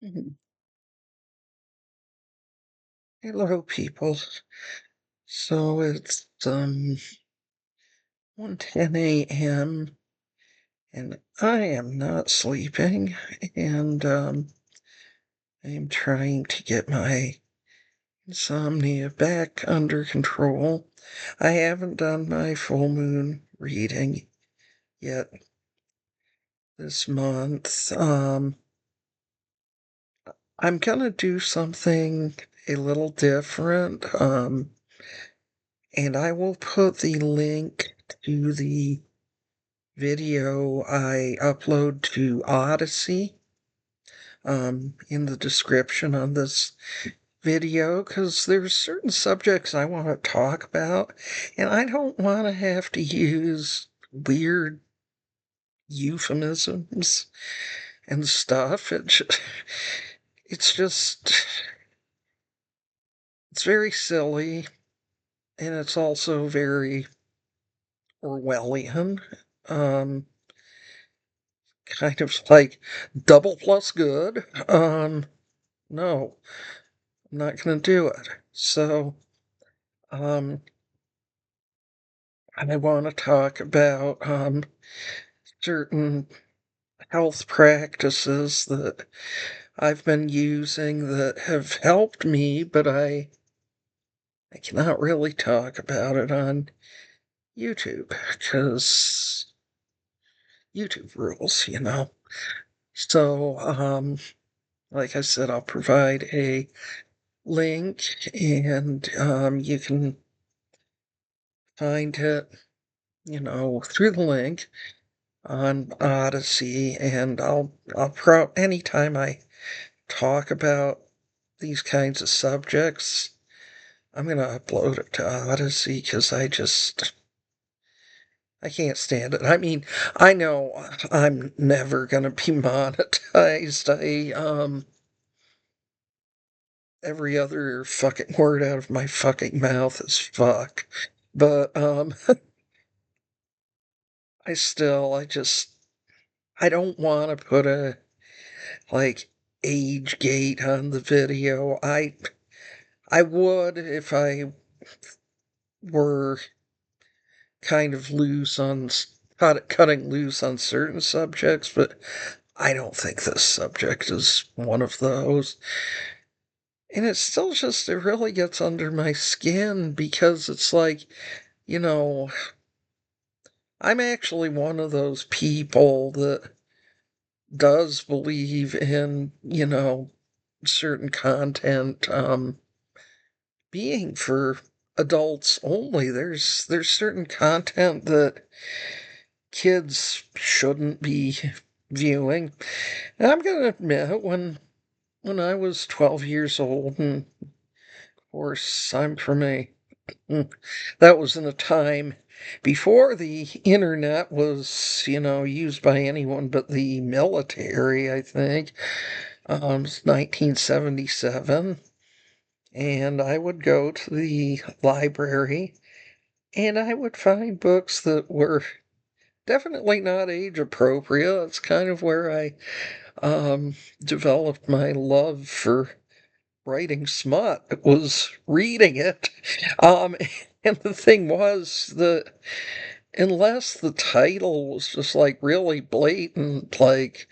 Mhm. Hello, people. So it's 1:10 a.m. and I am not sleeping, and I'm trying to get my insomnia back under control. I haven't done my full moon reading yet this month. I'm gonna do something a little different. And I will put the link to the video I upload to Odysee in the description on this video because there's certain subjects I want to talk about, and I don't want to have to use weird euphemisms and stuff. It's just, it's very silly, and it's also very Orwellian. Um, kind of like double plus good. No, I'm not gonna do it. So, um, I want to talk about certain health practices that I've been using that have helped me, but I cannot really talk about it on YouTube because YouTube rules. So, like I said, I'll provide a link and you can find it, through the link on Odysee, and I'll anytime I talk about these kinds of subjects, I'm gonna upload it to Odysee because I can't stand it. I mean, I know I'm never gonna be monetized. Every other fucking word out of my fucking mouth is fuck. But I don't want to put a like age gate on the video. I would if I were kind of cutting loose on certain subjects, but I don't think this subject is one of those. And it's still just, it really gets under my skin because it's like, you know, I'm actually one of those people that does believe in, certain content being for adults only. There's certain content that kids shouldn't be viewing. And I'm gonna admit, when I was 12 years old, and of course I'm from mm, that was in a time before the internet was, used by anyone but the military, I think. It's 1977, and I would go to the library and I would find books that were definitely not age appropriate. It's kind of where I developed my love for writing smut. It was reading it. Um, and the thing was that unless the title was just like really blatant, like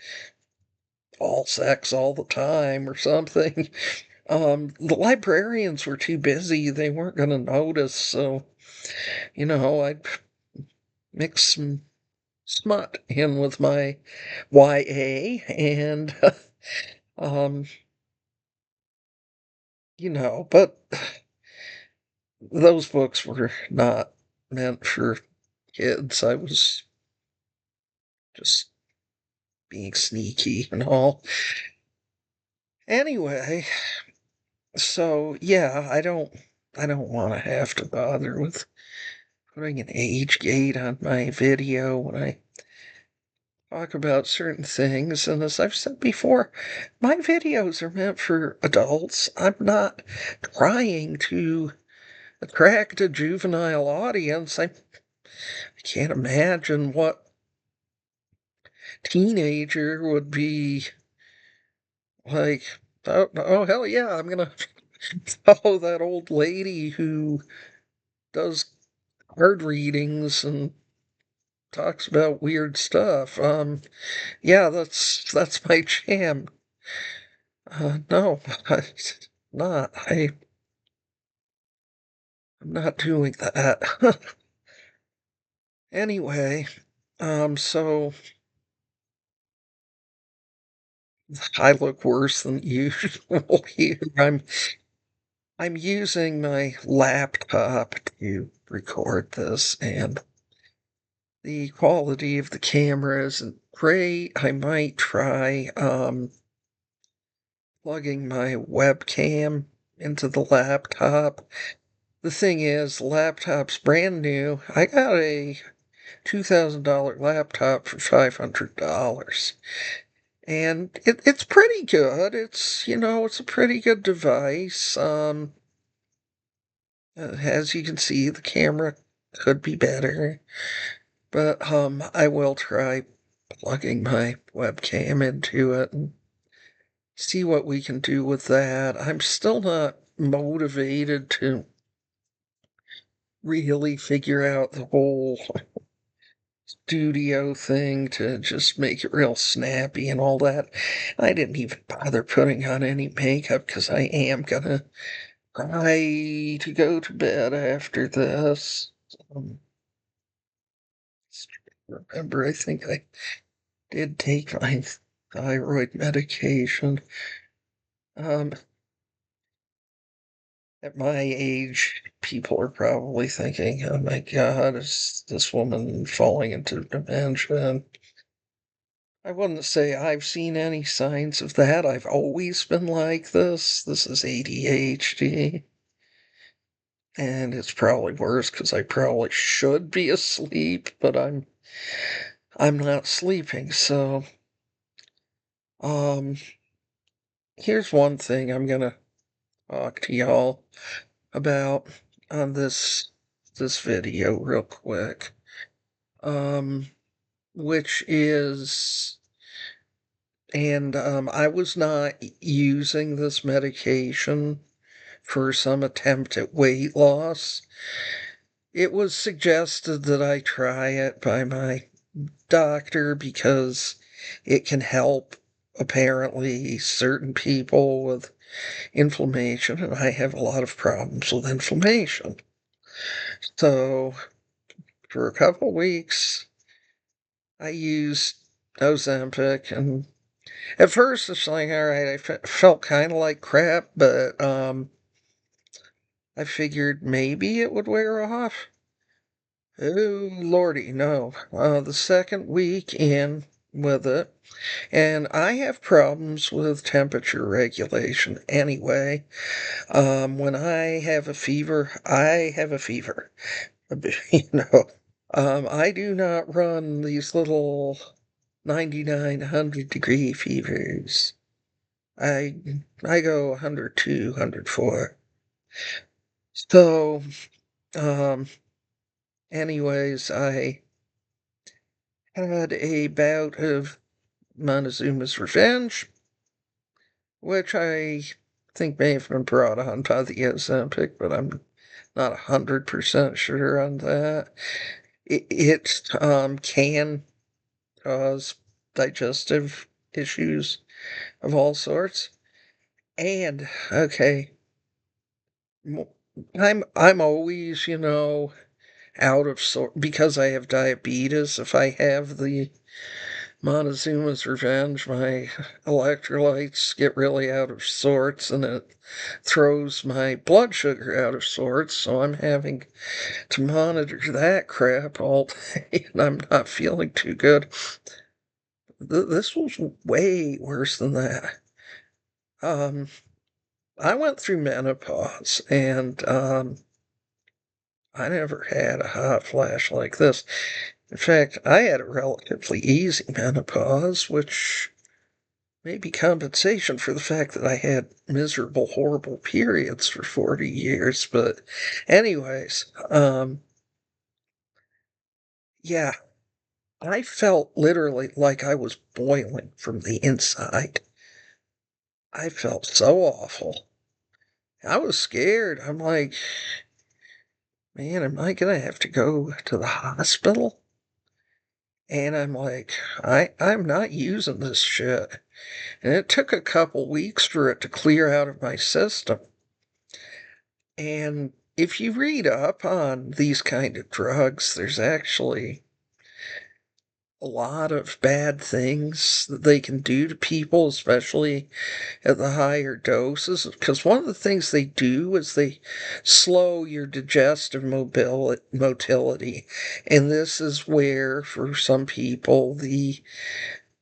all sex all the time or something, the librarians were too busy. They weren't going to notice. So, I'd mix some smut in with my YA and, um, but those books were not meant for kids. I was just being sneaky and all. Anyway, so yeah, I don't want to have to bother with putting an age gate on my video when I talk about certain things. And as I've said before, my videos are meant for adults. I'm not trying to attract a juvenile audience. I can't imagine what teenager would be Like, oh hell yeah, I'm gonna follow that old lady who does card readings and talks about weird stuff. Yeah, that's my jam. No, I, not. I'm not doing that. Anyway, so I look worse than usual here. I'm using my laptop to record this, and the quality of the camera isn't great. I might try plugging my webcam into the laptop. The thing is, laptop's brand new. I got a $2,000 laptop for $500. And it's pretty good. It's a pretty good device. As you can see, the camera could be better, but I will try plugging my webcam into it and see what we can do with that. I'm still not motivated to really figure out the whole studio thing to just make it real snappy and all that. I didn't even bother putting on any makeup because I am gonna try to go to bed after this. Um, remember, I think I did take my thyroid medication. Um, at my age, people are probably thinking, oh my God, is this woman falling into dementia? I wouldn't say I've seen any signs of that. I've always been like this. This is ADHD. And it's probably worse because I probably should be asleep, but I'm not sleeping. So, um, here's one thing I'm gonna talk to y'all about on this video real quick. Um, which is, and I was not using this medication for some attempt at weight loss. It was suggested that I try it by my doctor because it can help apparently certain people with inflammation, and I have a lot of problems with inflammation. So for a couple weeks, I used Ozempic, and at first it's like, all right, I felt kind of like crap, but I figured maybe it would wear off. Oh, lordy, no. The second week in with it, and I have problems with temperature regulation anyway. When I have a fever, I have a fever. You know, I do not run these little 99, 100-degree fevers. I I go 102, 104. So, um, anyways, I had a bout of Montezuma's Revenge, which I think may have been brought on by the Ozempic, but I'm not 100% sure on that. It can cause digestive issues of all sorts. And okay, I'm always, out of sort because I have diabetes. If I have the Montezuma's Revenge, my electrolytes get really out of sorts and it throws my blood sugar out of sorts, so I'm having to monitor that crap all day and I'm not feeling too good. This was way worse than that. Um, I went through menopause and I never had a hot flash like this. In fact, I had a relatively easy menopause, which may be compensation for the fact that I had miserable, horrible periods for 40 years. But, anyways, yeah, I felt literally like I was boiling from the inside. I felt so awful. I was scared. I'm like, man, am I gonna have to go to the hospital? And I'm like, I'm not using this shit. And it took a couple weeks for it to clear out of my system. And if you read up on these kind of drugs, there's actually a lot of bad things that they can do to people, especially at the higher doses. Because one of the things they do is they slow your digestive motility. And this is where, for some people, the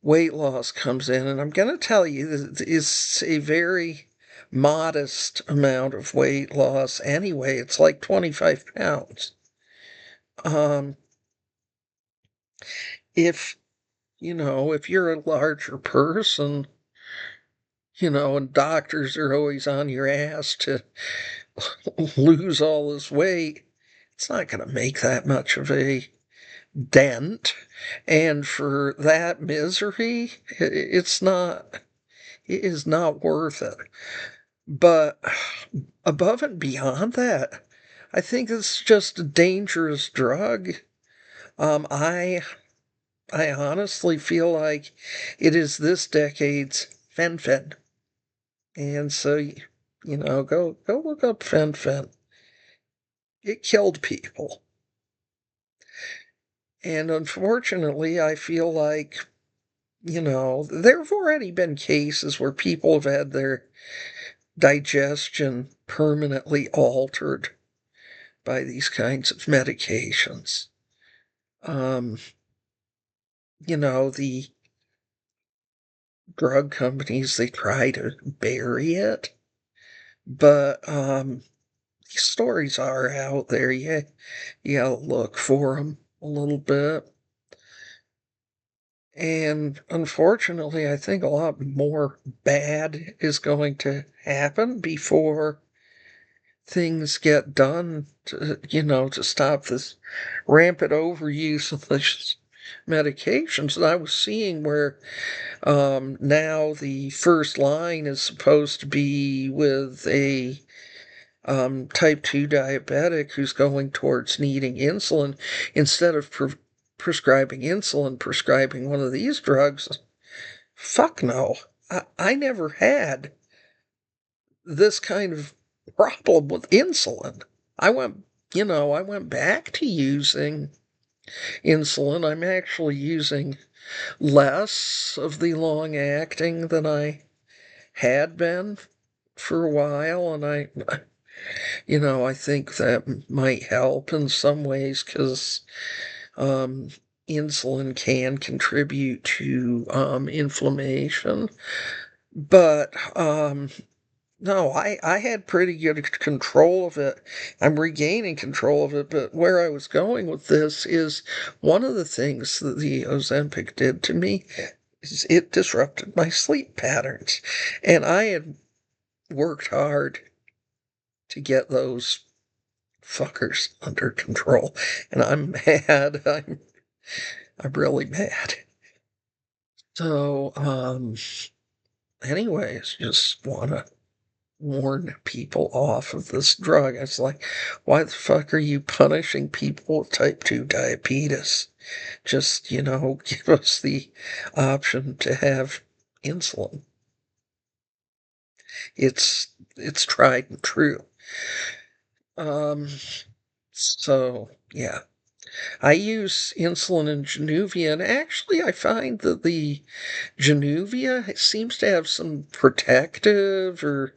weight loss comes in. And I'm going to tell you that it's a very modest amount of weight loss anyway. It's like 25 pounds. Um, if if you're a larger person, and doctors are always on your ass to lose all this weight, it's not going to make that much of a dent. And for that misery, it is not worth it. But above and beyond that, I think it's just a dangerous drug. I honestly feel like it is this decade's fen-phen. And so, go look up fen-phen. It killed people. And unfortunately, I feel like, there have already been cases where people have had their digestion permanently altered by these kinds of medications. Um, the drug companies, they try to bury it, but these stories are out there. You gotta look for them a little bit. And unfortunately, I think a lot more bad is going to happen before things get done to stop this rampant overuse of these medications. And I was seeing where now the first line is supposed to be with a type 2 diabetic who's going towards needing insulin, instead of prescribing insulin, prescribing one of these drugs. Fuck no. I never had this kind of problem with insulin. I went back to using insulin. I'm actually using less of the long acting than I had been for a while, and I think that might help in some ways because insulin can contribute to inflammation. But no, I had pretty good control of it. I'm regaining control of it, but where I was going with this is one of the things that the Ozempic did to me is it disrupted my sleep patterns. And I had worked hard to get those fuckers under control. And I'm mad. I'm really mad. So, anyways, just wanna warn people off of this drug. It's like, why the fuck are you punishing people with type 2 diabetes? Just, give us the option to have insulin. It's tried and true. Um, so yeah. I use insulin and Januvia, and actually I find that the Januvia seems to have some protective or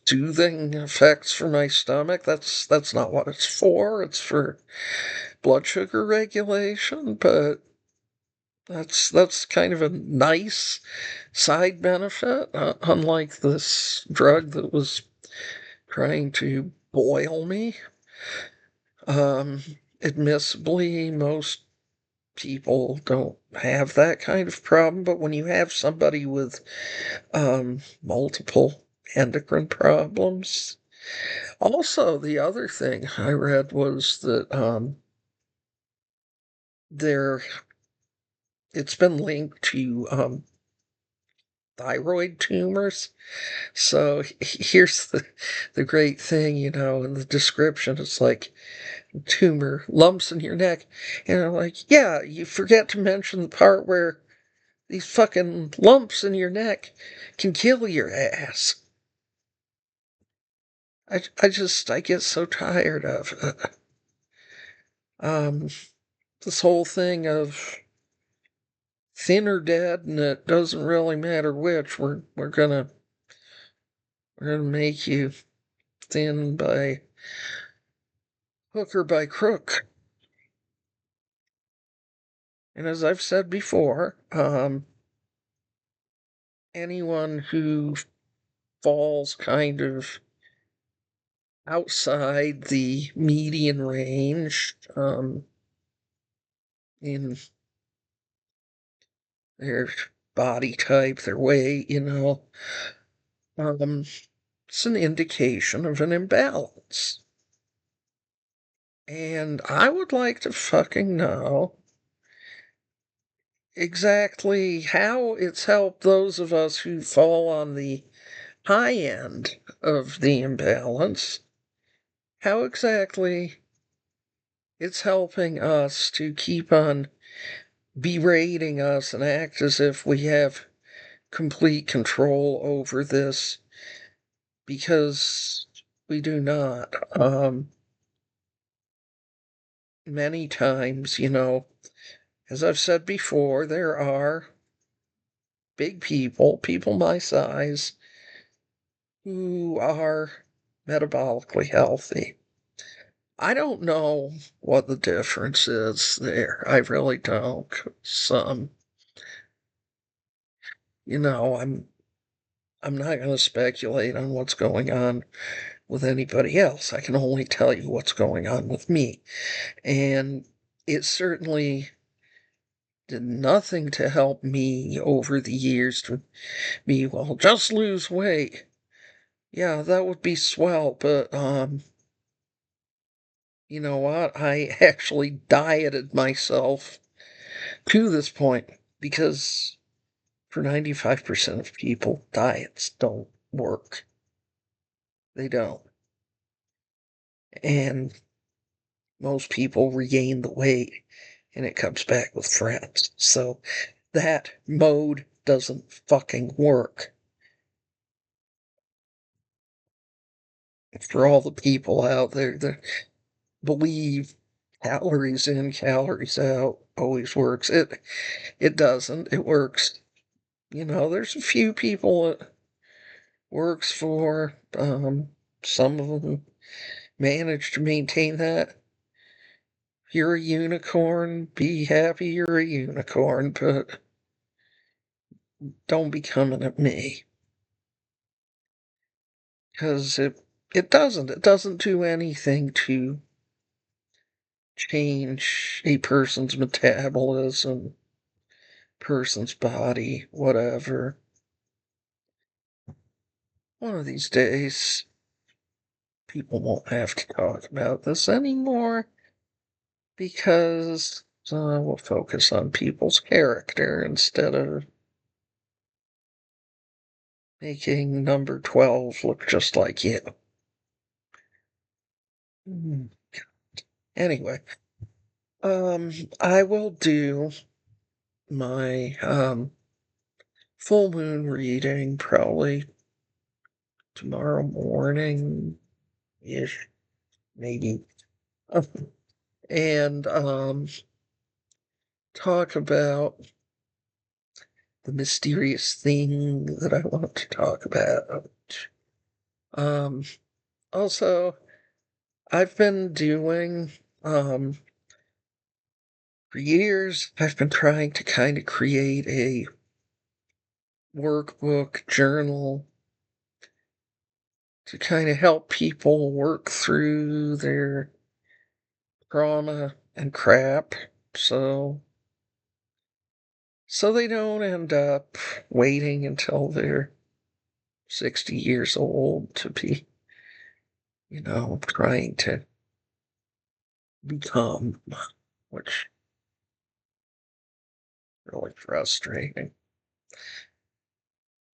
soothing effects for my stomach. That's not what it's for. It's for blood sugar regulation, but that's kind of a nice side benefit, unlike this drug that was trying to boil me. Um, Admissibly, most people don't have that kind of problem, but when you have somebody with multiple endocrine problems. Also, the other thing I read was that there it's been linked to thyroid tumors. So here's the great thing, in the description. It's like tumor lumps in your neck. And I'm like, yeah, you forget to mention the part where these fucking lumps in your neck can kill your ass. I get so tired of um, this whole thing of thin or dead, and it doesn't really matter which. We're gonna make you thin by hook or by crook. And as I've said before, anyone who falls kind of outside the median range, in their body type, their weight, it's an indication of an imbalance. And I would like to fucking know exactly how it's helped those of us who fall on the high end of the imbalance, how exactly it's helping us to keep on berating us and act as if we have complete control over this, because we do not. Many times, as I've said before, there are big people my size, who are metabolically healthy. I don't know what the difference is there. I really don't. 'Cause, I'm not going to speculate on what's going on with anybody else. I can only tell you what's going on with me. And it certainly did nothing to help me over the years to be, well, just lose weight. Yeah, that would be swell, but you know what? I actually dieted myself to this point, because for 95% of people, diets don't work. They don't. And most people regain the weight and it comes back with friends. So that mode doesn't fucking work. For all the people out there that believe calories in, calories out always works, it doesn't. It works. There's a few people it works for. Some of them manage to maintain that. If you're a unicorn, be happy you're a unicorn, but don't be coming at me. Because it doesn't do anything to change a person's metabolism, person's body, whatever. One of these days, people won't have to talk about this anymore, because we'll focus on people's character instead of making number 12 look just like you. Hmm. Anyway, I will do my full moon reading probably tomorrow morning ish, maybe. And talk about the mysterious thing that I want to talk about. Um, Also, I've been doing, for years, I've been trying to kind of create a workbook journal to kind of help people work through their trauma and crap. So, so they don't end up waiting until they're 60 years old to be, trying to become, which really frustrating.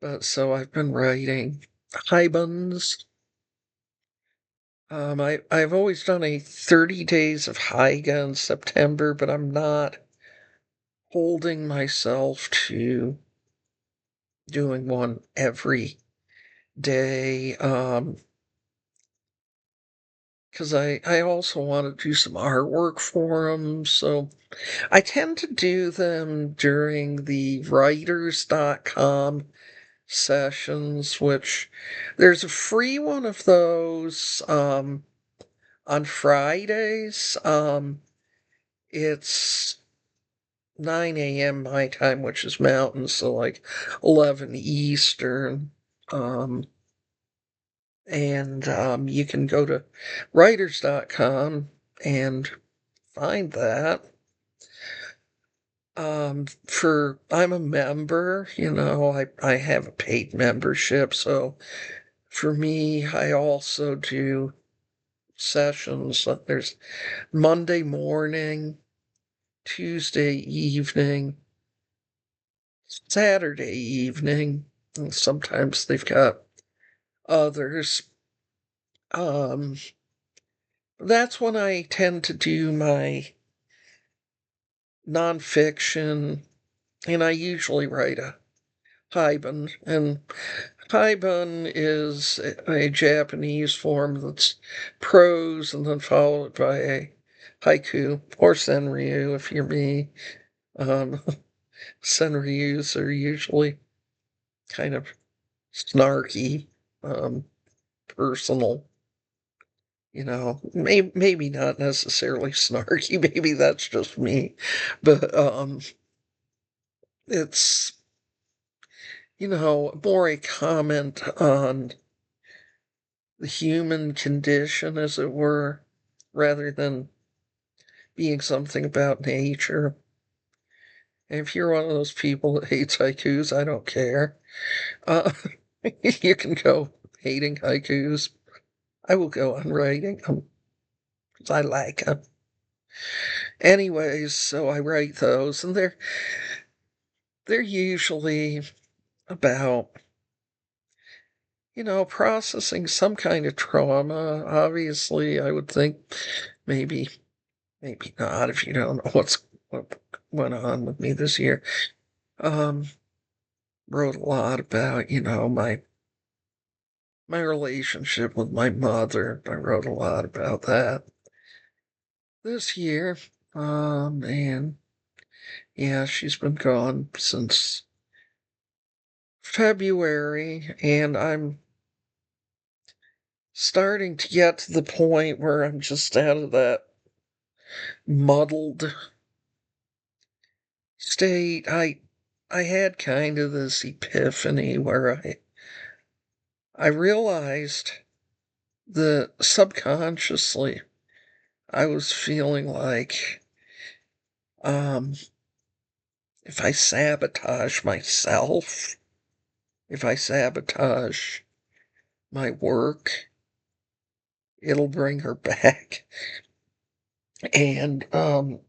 But so I've been writing Haibans. I've always done a 30 days of Haiga in September, but I'm not holding myself to doing one every day. Because I also want to do some artwork for them, so I tend to do them during the writers.com sessions, which there's a free one of those on Fridays. It's 9 a.m. my time, which is mountain, so like 11 Eastern. Um, and you can go to writers.com and find that. For I'm a member, I have a paid membership, so for me, I also do sessions. There's Monday morning, Tuesday evening, Saturday evening, and sometimes they've got others. Um, that's when I tend to do my nonfiction, and I usually write a Haibun, and Haibun is a Japanese form that's prose and then followed by a haiku or senryu if you're me. Um, senryus are usually kind of snarky, um, personal. Maybe not necessarily snarky. Maybe that's just me, but it's more a comment on the human condition, as it were, rather than being something about nature. And if you're one of those people that hates haikus, I don't care. Uh, you can go hating haikus. I will go on writing them because I like them. Anyways, so I write those, and they're usually about processing some kind of trauma. Obviously, I would think maybe maybe not if you don't know what went on with me this year. Um, wrote a lot about, my relationship with my mother. I wrote a lot about that this year. And yeah, she's been gone since February, and I'm starting to get to the point where I'm just out of that muddled state. I had kind of this epiphany where I realized that subconsciously I was feeling like um if I sabotage myself, if I sabotage my work, it'll bring her back. And I'm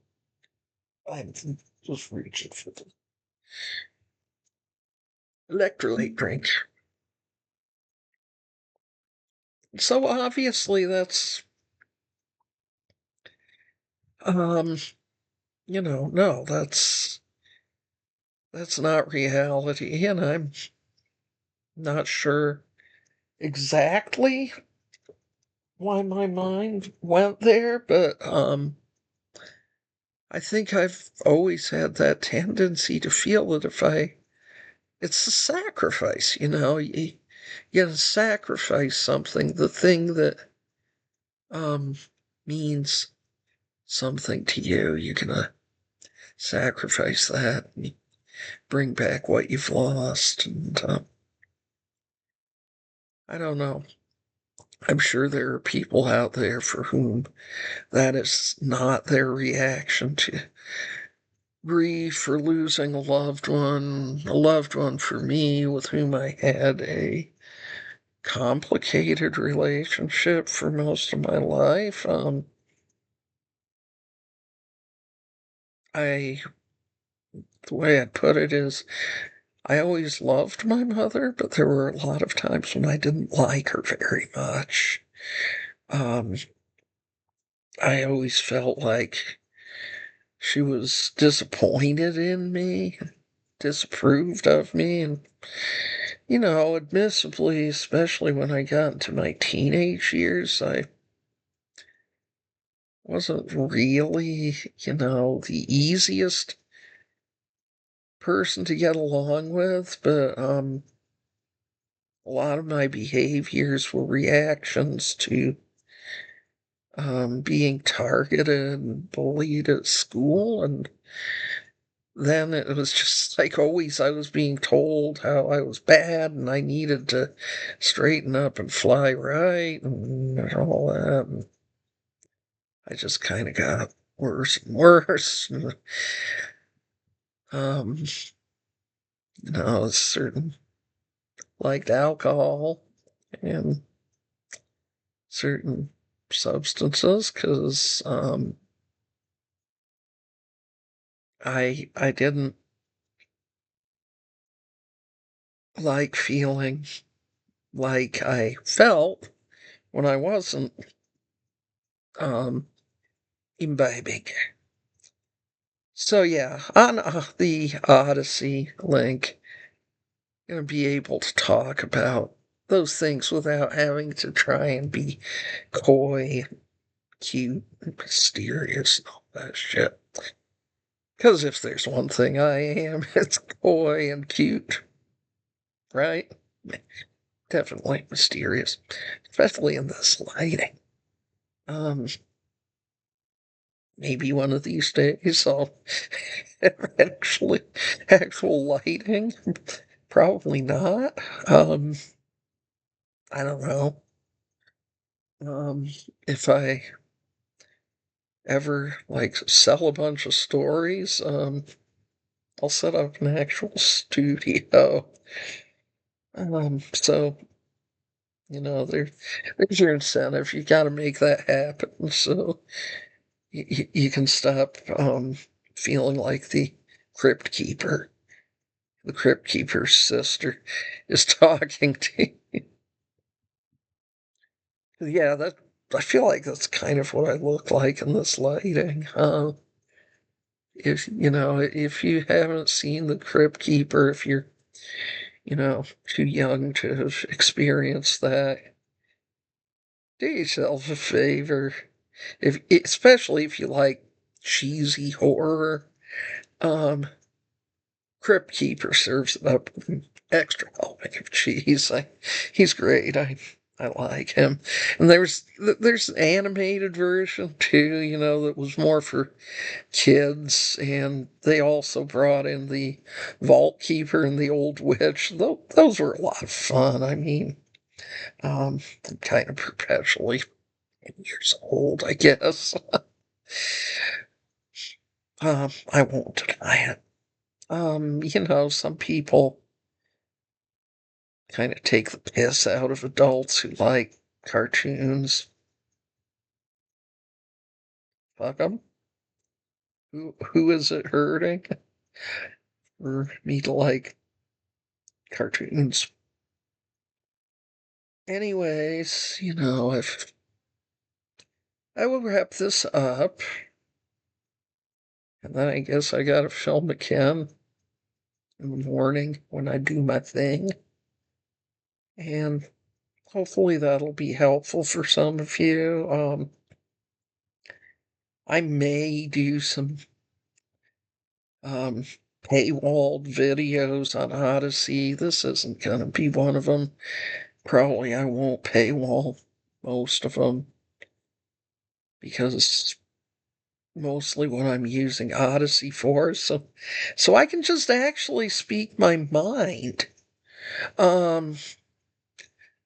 just reaching for the electrolyte drink. So obviously that's um no, that's not reality, and I'm not sure exactly why my mind went there, but I think I've always had that tendency to feel that it's a sacrifice, you gotta sacrifice something, the thing that um means something to you. You're gonna sacrifice that and bring back what you've lost, and I don't know. I'm sure there are people out there for whom that is not their reaction to grief for losing a loved one for me with whom I had a complicated relationship for most of my life. I, the way I'd put it is, I always loved my mother, but there were a lot of times when I didn't like her very much. Um, I always felt like she was disappointed in me, disapproved of me, and, admissibly, especially when I got into my teenage years, I wasn't really, the easiest person to get along with, but a lot of my behaviors were reactions to being targeted and bullied at school. And then it was just like always, I was being told how I was bad and I needed to straighten up and fly right and all that. And I just kind of got worse and worse. And, um, certain liked alcohol and certain substances because I didn't like feeling like I felt when I wasn't um, imbibing. So yeah, on the Odysee link, gonna be able to talk about those things without having to try and be coy, cute, and mysterious, and all that shit. Because if there's one thing I am, it's coy and cute, right? Definitely mysterious, especially in this lighting. Um, Maybe one of these days I'll have actual lighting. Probably not. Um, I don't know. If I ever like sell a bunch of stories, I'll set up an actual studio. So there's your incentive. You got to make that happen. So you can stop feeling like the crypt keeper. The crypt keeper's sister is talking to you. Yeah, that I feel like that's kind of what I look like in this lighting. If you haven't seen the crypt keeper, if you're too young to have experienced that, do yourself a favor. Especially if you like cheesy horror, um, Crypt Keeper serves it up with an extra helping of cheese. He's great. I like him. And there's an animated version too, that was more for kids, and they also brought in the Vault Keeper and the Old Witch. Those were a lot of fun. I mean, I'm kind of perpetually years old, I guess. I won't deny it. Some people kind of take the piss out of adults who like cartoons. Fuck them. Who is it hurting for me to like cartoons? Anyways, if I will wrap this up, and then I guess I gotta film again in the morning when I do my thing, and hopefully that'll be helpful for some of you. I may do some um, paywalled videos on Odysee. This isn't going to be one of them. Probably I won't paywall most of them because it's mostly what I'm using Odysee for. So I can just actually speak my mind. Um,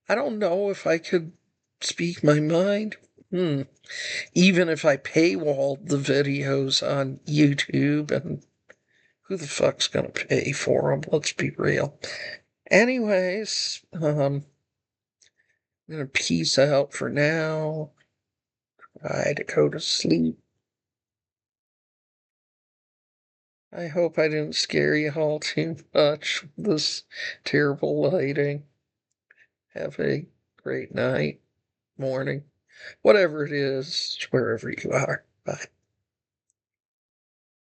I don't know if I could speak my mind. Even if I paywalled the videos on YouTube, and who the fuck's gonna pay for them? Let's be real. Anyways, I'm gonna peace out for now. Try to go to sleep. I hope I didn't scare you all too much with this terrible lighting. Have a great night, morning, whatever it is, wherever you are. Bye.